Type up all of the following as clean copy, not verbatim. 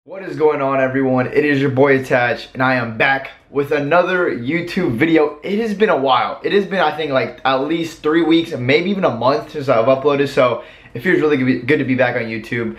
What is going on, everyone? It is your boy Attach, and I am back with another YouTube video. It has been a while. It has been, I think, like at least 3 weeks and maybe even a month since I've uploaded, so it feels really good to be back on YouTube.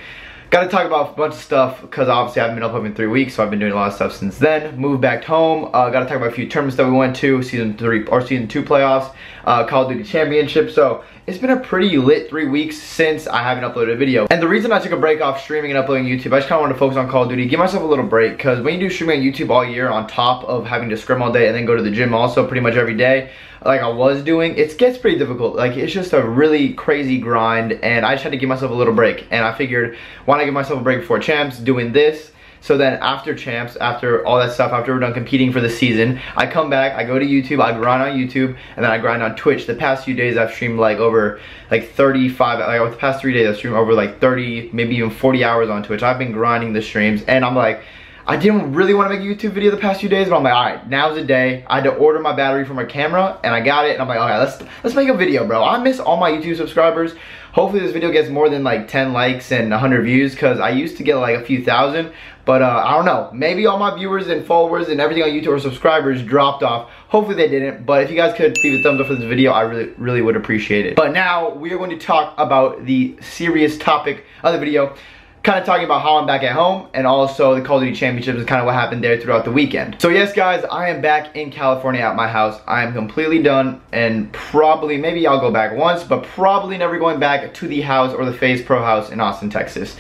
Gotta talk about a bunch of stuff because obviously I haven't been uploading in 3 weeks, so I've been doing a lot of stuff since then. Moved back home. Gotta talk about a few tournaments that we went to, season 3 or season 2 playoffs, Call of Duty Championship. So it's been a pretty lit 3 weeks since I haven't uploaded a video. And the reason I took a break off streaming and uploading YouTube, I just kind of wanted to focus on Call of Duty, give myself a little break, because when you do streaming on YouTube all year on top of having to scrim all day and then go to the gym also pretty much every day, like I was doing, it gets pretty difficult. Like, it's just a really crazy grind, and I just had to give myself a little break. And I figured, why not give myself a break before champs, doing this? So then after champs, after all that stuff, after we're done competing for the season, I come back, I go to YouTube, I grind on YouTube, and then I grind on Twitch. The past few days I've streamed like over like 35, like the past 3 days I've streamed over like 30, maybe even 40 hours on Twitch. I've been grinding the streams, and I'm like, I didn't really want to make a YouTube video the past few days, but I'm like, alright, now's the day. I had to order my battery for my camera, and I got it, and I'm like, alright, let's make a video, bro. I miss all my YouTube subscribers. Hopefully this video gets more than like 10 likes and 100 views, because I used to get like a few thousand, but I don't know. Maybe all my viewers and followers and everything on YouTube or subscribers dropped off. Hopefully they didn't, but if you guys could leave a thumbs up for this video, I really would appreciate it. But now we are going to talk about the serious topic of the video, kind of talking about how I'm back at home, and also the Call of Duty Championships and kind of what happened there throughout the weekend. So yes, guys, I am back in California at my house. I am completely done, and probably, maybe I'll go back once, but probably never going back to the house or the FaZe Pro house in Austin, Texas.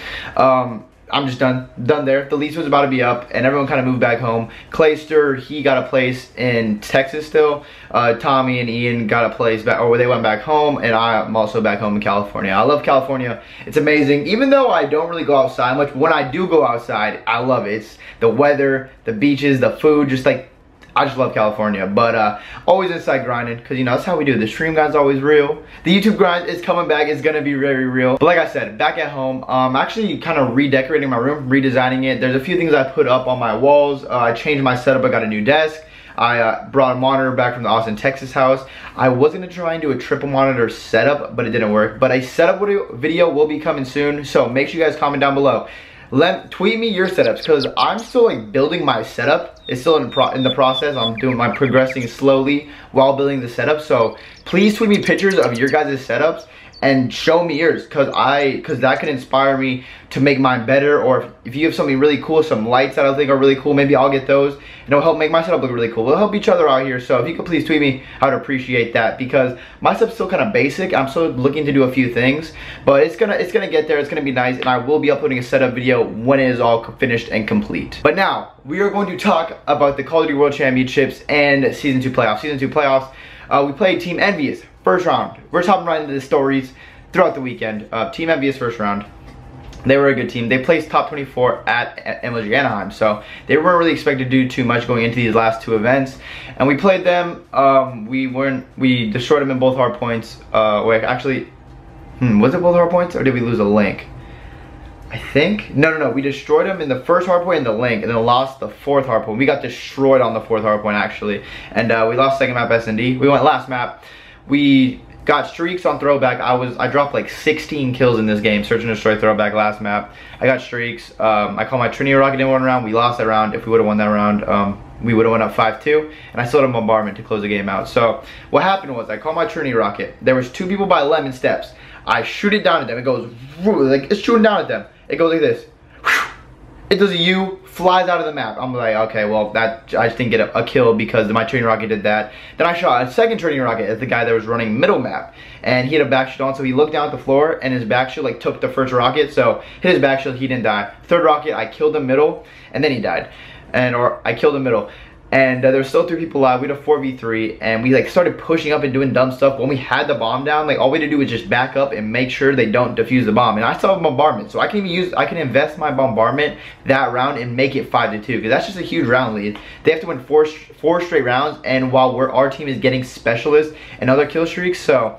I'm just done there. The lease was about to be up, and everyone kind of moved back home. Clayster, he got a place in Texas still. Tommy and Ian got a place back, or they went back home, and I'm also back home in California. I love California. It's amazing. Even though I don't really go outside much, when I do go outside, I love it. It's the weather, the beaches, the food, just like, I just love California. But always inside grinding, because you know that's how we do. The stream grind's always real. The YouTube grind is coming back. It's gonna be very real. But like I said, back at home, actually kind of redecorating my room, redesigning it. There's a few things I put up on my walls. I changed my setup. I got a new desk. I brought a monitor back from the Austin, Texas house. I was gonna try and do a triple monitor setup, but it didn't work. But a setup video will be coming soon, so make sure you guys comment down below. Tweet me your setups, because I'm still like building my setup. It's still in the process. I'm progressing slowly while building the setup. So please tweet me pictures of your guys' setups and show me yours, because that can inspire me to make mine better. Or if you have something really cool, some lights that I think are really cool, maybe I'll get those, and it'll help make my setup look really cool. We'll help each other out here. So if you could please tweet me, I would appreciate that, because my setup's still kind of basic. I'm still looking to do a few things, but it's gonna get there. It's gonna be nice, and I will be uploading a setup video when it is all finished and complete. But now we are going to talk about the Call of Duty World Championships and Season 2 playoffs. Season 2 playoffs, we played Team Envious. First round. We're hopping right into the stories throughout the weekend. Team Envious first round. They were a good team. They placed top 24 at MLG Anaheim, so they weren't really expected to do too much going into these last two events. And we played them. We destroyed them in both hard points. Wait, actually, was it both hard points, or did we lose a link? I think no, we destroyed them in the first hardpoint and the link, and then lost the fourth hardpoint. We got destroyed on the fourth hardpoint actually, and we lost second map S&D. We went last map. We got streaks on throwback. I dropped like 16 kills in this game. Search and destroy throwback last map. I got streaks. I called my Trinity rocket in one round. We lost that round. If we would have won that round, we would have went up 5-2, and I still had a bombardment to close the game out. So what happened was, I called my Trinity rocket. There was 2 people by Lemon Steps. I shoot it down at them. It goes like it's shooting down at them. It goes like this. It does a U, flies out of the map. I'm like, okay, well, I just didn't get a kill because my Trinity rocket did that. Then I shot a second Trinity rocket at the guy that was running middle map, and he had a back shield on, so he looked down at the floor, and his back shield like took the first rocket, so hit his back shield, he didn't die. Third rocket, I killed him middle, and then he died. Or I killed him middle. And there were still 3 people alive. We had a 4v3, and we like started pushing up and doing dumb stuff. When we had the bomb down, like all we had to do was just back up and make sure they don't defuse the bomb. And I still have bombardment, so I can invest my bombardment that round and make it 5-2, because that's just a huge round lead. They have to win four straight rounds, and while our team is getting specialists and other kill streaks, so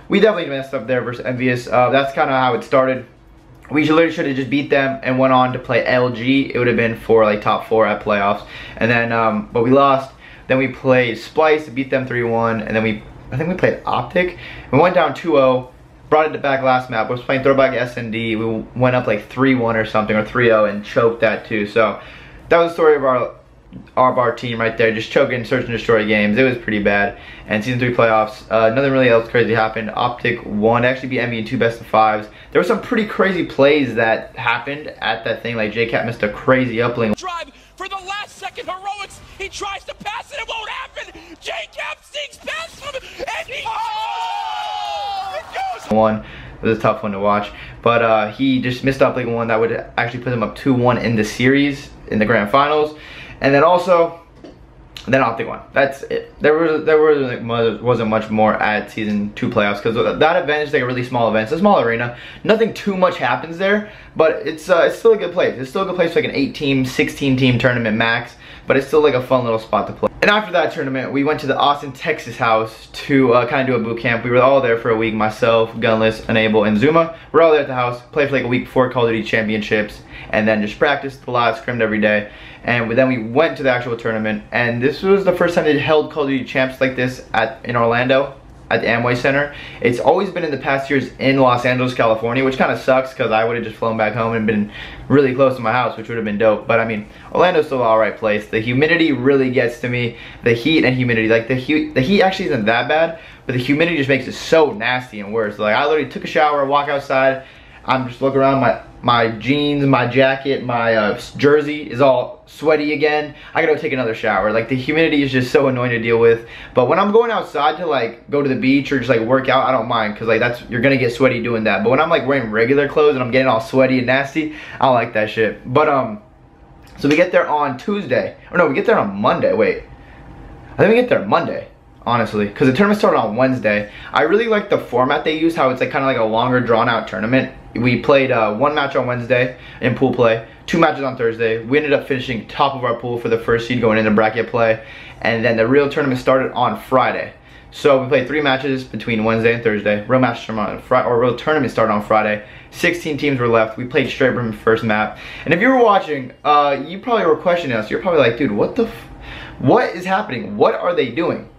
we definitely messed up there versus Envious. That's kind of how it started. We literally should have just beat them and went on to play LG. It would have been for like top 4 at playoffs. And then, but we lost. Then we played Splice, beat them 3-1. And then I think we played Optic. We went down 2-0. brought it back last map. We was playing throwback S&D. We went up like 3-1 or something, or 3-0, and choked that too. So that was the story of our team right there, just choking search and destroy games. It was pretty bad. And season 3 playoffs, nothing really else crazy happened. Optic won, actually beat Envy in 2 best of 5s. There were some pretty crazy plays that happened at that thing. Like JCat missed a crazy uplink drive for the last second heroics. He tries to pass it, it won't happen. JCat sneaks past him, and he one. It was a tough one to watch, but he just missed uplink one that would actually put him up 2-1 in the series in the grand finals. And then also, then Optic won. That's it. There wasn't much more at season 2 playoffs, because that event is like a really small event. It's a small arena. Nothing too much happens there, but it's still a good place. It's still a good place for like an 8-team, 16-team tournament max, but it's still like a fun little spot to play. And after that tournament, we went to the Austin, Texas house to kind of do a boot camp. We were all there for a week. Myself, Gunless, Enable, and Zuma. We're all there at the house. Played for like a week before Call of Duty Championships, and then just practiced a lot, scrimmed every day. And then we went to the actual tournament, and this was the first time they held Call of Duty Champs like this in Orlando at the Amway Center. It's always been in the past years in Los Angeles, California, which kind of sucks because I would have just flown back home and been really close to my house, which would have been dope. But I mean, Orlando's still an alright place. The humidity really gets to me. The heat and humidity, like the heat actually isn't that bad, but the humidity just makes it so nasty and worse. Like I literally took a shower, walk outside, I'm just looking around, my jeans, my jacket, my jersey is all sweaty again. I gotta go take another shower. Like the humidity is just so annoying to deal with. But when I'm going outside to like go to the beach or just like work out, I don't mind, because like you're gonna get sweaty doing that. But when I'm like wearing regular clothes and I'm getting all sweaty and nasty, I don't like that shit. But so we get there on Tuesday. Or no, we get there on Monday. Wait. I think we get there Monday, honestly, because the tournament started on Wednesday. I really like the format they use, how it's like kind of like a longer drawn out tournament. We played 1 match on Wednesday in pool play, 2 matches on Thursday. We ended up finishing top of our pool for the first seed going into bracket play, and then the real tournament started on Friday. So we played 3 matches between Wednesday and Thursday. Real match on Friday, or real tournament started on Friday. 16 teams were left. We played straight from the first map. And if you were watching, you probably were questioning us. You're probably like, dude, what is happening? What are they doing?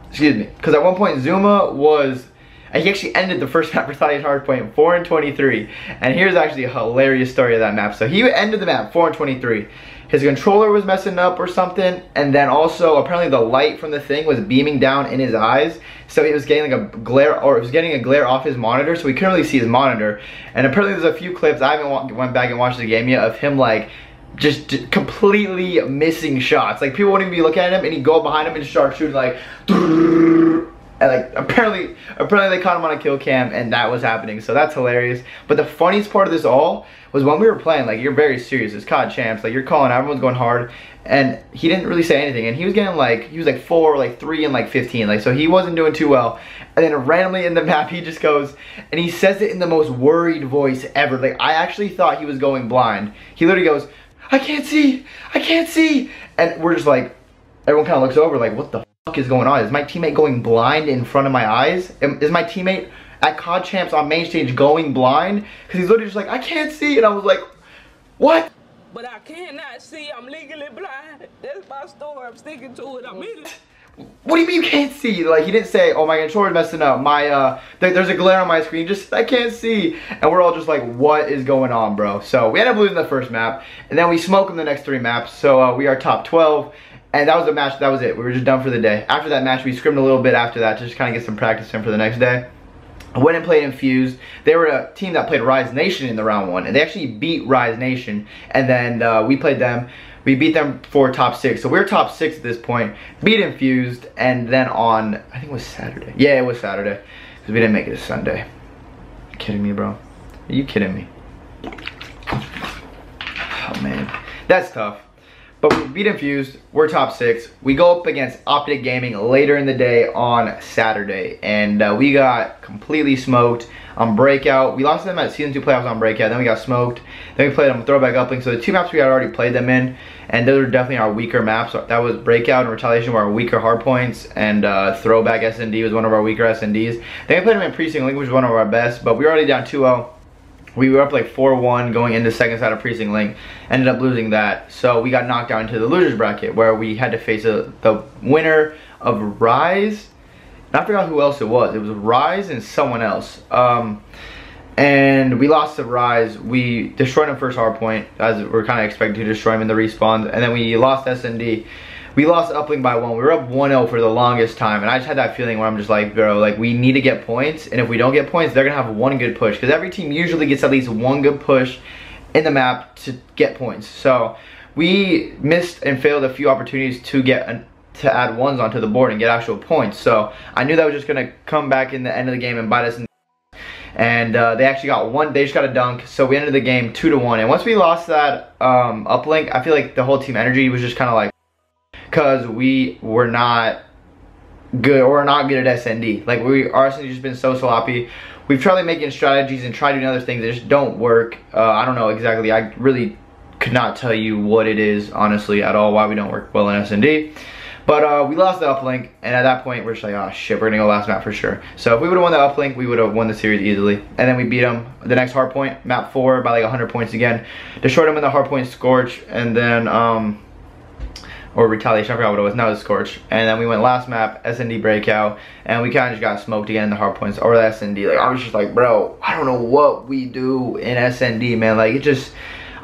Excuse me. Because at one point Zuma was, he actually ended the first map for Thaddeus Hardpoint 4-23. And here's actually a hilarious story of that map. So he ended the map 4-23. His controller was messing up or something, and then also apparently the light from the thing was beaming down in his eyes, so he was getting like a glare, or it was getting a glare off his monitor, so he couldn't really see his monitor. And apparently there's a few clips, I haven't went back and watched the game yet, of him like just completely missing shots. Like people wouldn't even be looking at him, and he'd go behind him and start shooting like, and like apparently they caught him on a kill cam, and that was happening. So that's hilarious. But the funniest part of this all was when we were playing, like, you're very serious, it's COD champs, like you're calling, everyone's going hard, and he didn't really say anything, and he was getting like, he was like 4, like 3, and like 15, like, so he wasn't doing too well. And then randomly in the map he just goes, and he says it in the most worried voice ever. Like I actually thought he was going blind. He literally goes, I can't see, and we're just like, everyone kind of looks over like, what the fuck is going on? Is my teammate going blind in front of my eyes? Is my teammate at COD Champs on main stage going blind? Because he's literally just like, I can't see, and I was like, what? But I cannot see, I'm legally blind. That's my story, I'm sticking to it, I'm in it. What do you mean you can't see? Like, he didn't say, oh, my controller's messing up, my there's a glare on my screen, just I can't see. And we're all just like, what is going on, bro? So we ended up losing the first map, and then we smoked them the next 3 maps. So we are top 12, and that was the match. That was it. We were just done for the day. After that match, we scrimmed a little bit after that to just kind of get some practice in for the next day. I went and played Infused. They were a team that played Rise Nation in the round 1, and they actually beat Rise Nation. And then we played them. We beat them for top 6. So we're top 6 at this point. Beat Infused, and then on, I think it was Saturday. Yeah, it was Saturday, because we didn't make it a Sunday. You kidding me, bro? Are you kidding me? Oh man, that's tough. But we beat Infused, we're top 6. We go up against Optic Gaming later in the day on Saturday, and we got completely smoked on Breakout. We lost them at Season 2 playoffs on Breakout, then we got smoked. Then we played them Throwback Uplink, so the 2 maps we had already played them in, and those were definitely our weaker maps. That was Breakout and Retaliation were our weaker hardpoints, and Throwback S&D was one of our weaker S&Ds. Then we played them in Precinct Link, which was one of our best, but we were already down 2-0. We were up like 4-1 going into second side of Precinct Link. Ended up losing that. So we got knocked down into the losers bracket, where we had to face the winner of Rise And I forgot who else it was. It was Rise and someone else. And we lost to Rise. We destroyed him first hardpoint, as we're kind of expected to destroy him in the respawns. And then we lost S&D. We lost Uplink by 1. We were up 1-0 for the longest time. And I just had that feeling where I'm just like, bro, like, we need to get points. And if we don't get points, they're going to have one good push. Because every team usually gets at least one good push in the map to get points. So we missed and failed a few opportunities to to add ones onto the board and get actual points. So I knew that was just going to come back in the end of the game and bite us in the and they actually got one. They just got a dunk, so we ended the game 2-1. And once we lost that uplink, I feel like the whole team energy was just kind of like, because we were not good, or not good at SND. Like, our SND just been so sloppy. We've tried like making strategies and tried doing other things that just don't work. I don't know exactly. I really could not tell you what it is, honestly, at all, why we don't work well in SND. But we lost the uplink, and at that point, we're just like, oh shit, we're gonna go last map for sure. So if we would've won the uplink, we would've won the series easily. And then we beat them the next hardpoint, map 4, by like 100 points again. Destroyed them in the hardpoint Scorch, and then, or Retaliation, I forgot what it was, no, it was Scorch. And then we went last map, SND Breakout, and we kind of just got smoked again in the hardpoints, or the SND. Like, I was just like, bro, I don't know what we do in SND, man. Like, it just,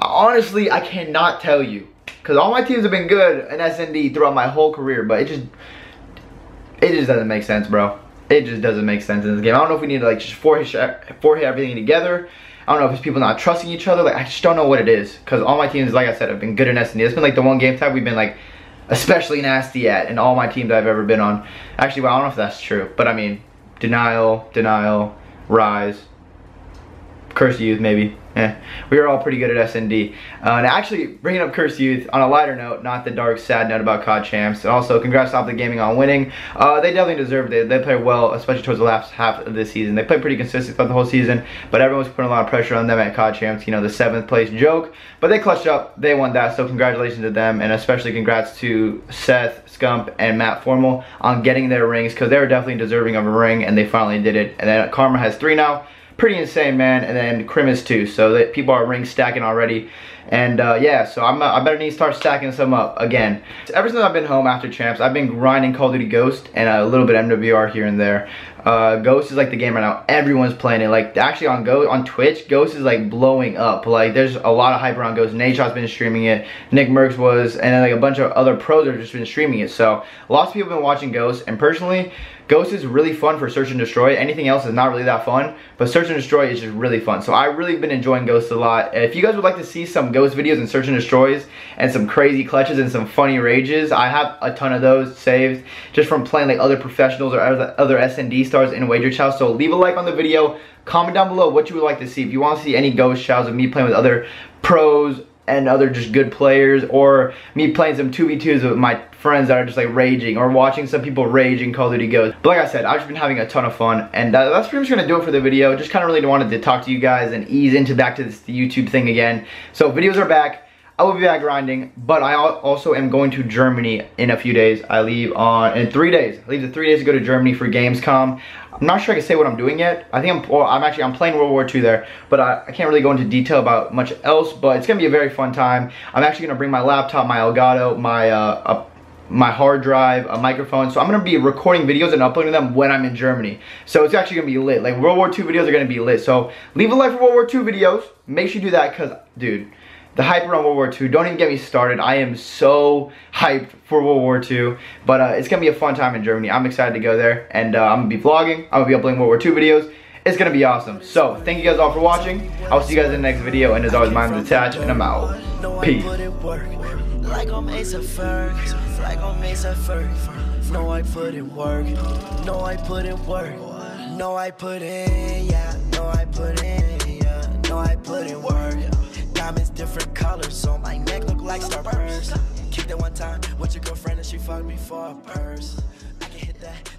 honestly, I cannot tell you. Because all my teams have been good in SND throughout my whole career, but it just doesn't make sense, bro. It just doesn't make sense in this game. I don't know if we need to like just four-hit everything together. I don't know if it's people not trusting each other. Like, I just don't know what it is. Because all my teams, like I said, have been good in SND. It's been like the one game type we've been like especially nasty at in all my teams I've ever been on. Actually, well, I don't know if that's true, but I mean, Denial, Rise, Cursed Youth maybe. We were all pretty good at SND. And actually, bringing up Cursed Youth on a lighter note, not the dark, sad note about COD Champs. And also, congrats to Optic Gaming on winning. They definitely deserved it. They played well, especially towards the last half of this season. They played pretty consistent throughout the whole season, but everyone was putting a lot of pressure on them at COD Champs. You know, the 7th place joke. But they clutched up. They won that, so congratulations to them. And especially congrats to Seth, Scump, and Matt Formal on getting their rings, because they were definitely deserving of a ring, and they finally did it. And then Karma has 3 now. Pretty insane, man. And then Krim is 2, so that people are ring stacking already. And yeah, so I better need to start stacking some up again. So ever since I've been home after Champs, I've been grinding Call of Duty Ghost and a little bit MWR here and there. Ghost is like the game right now. Everyone's playing it. Like, actually on Twitch, Ghost is like blowing up. Like, there's a lot of hype around Ghost. Nadeshot's been streaming it. Nick Merckx was, and then like a bunch of other pros have just been streaming it. So lots of people have been watching Ghost, and personally, Ghost is really fun for Search and Destroy. Anything else is not really that fun, but Search and Destroy is just really fun. So I've really been enjoying Ghost a lot. If you guys would like to see some Ghost videos and Search and Destroys and some crazy clutches and some funny rages, I have a ton of those saved just from playing like other professionals or other SND stars in Wager Chow. So leave a like on the video, comment down below what you would like to see. If you want to see any Ghost chows of me playing with other pros and other just good players, or me playing some 2v2s with my friends that are just like raging, or watching some people rage in Call of Duty Ghost. But like I said, I've just been having a ton of fun, and that's pretty much gonna do it for the video. Just kind of really wanted to talk to you guys and ease into back to this YouTube thing again. So videos are back. I will be back grinding, but I also am going to Germany in a few days. I leave in 3 days. I leave in 3 days to go to Germany for Gamescom. I'm not sure I can say what I'm doing yet. I think I'm playing World War II there, but I can't really go into detail about much else, but it's gonna be a very fun time. I'm actually gonna bring my laptop, my Elgato, my hard drive, a microphone, so I'm gonna be recording videos and uploading them when I'm in Germany. So it's actually gonna be lit. Like, World War II videos are gonna be lit. So leave a like for World War II videos. Make sure you do that, because, dude, the hype around World War II, don't even get me started. I am so hyped for World War II, but it's gonna be a fun time in Germany. I'm excited to go there, and I'm gonna be vlogging. I'm gonna be uploading World War II videos. It's gonna be awesome. So thank you guys all for watching. I'll see you guys in the next video, and as always, my name is Attach, and I'm out. Peace. Like I'm Ace of Fergs, like I'm Ace of Fergs. No, I put in work. No, I put in work. No, I put in, yeah. No, I put in, yeah. No, I put in work. Diamonds different colors, so my neck look like Starburst. Kicked it one time with your girlfriend and she fucked me for a purse. I can hit that.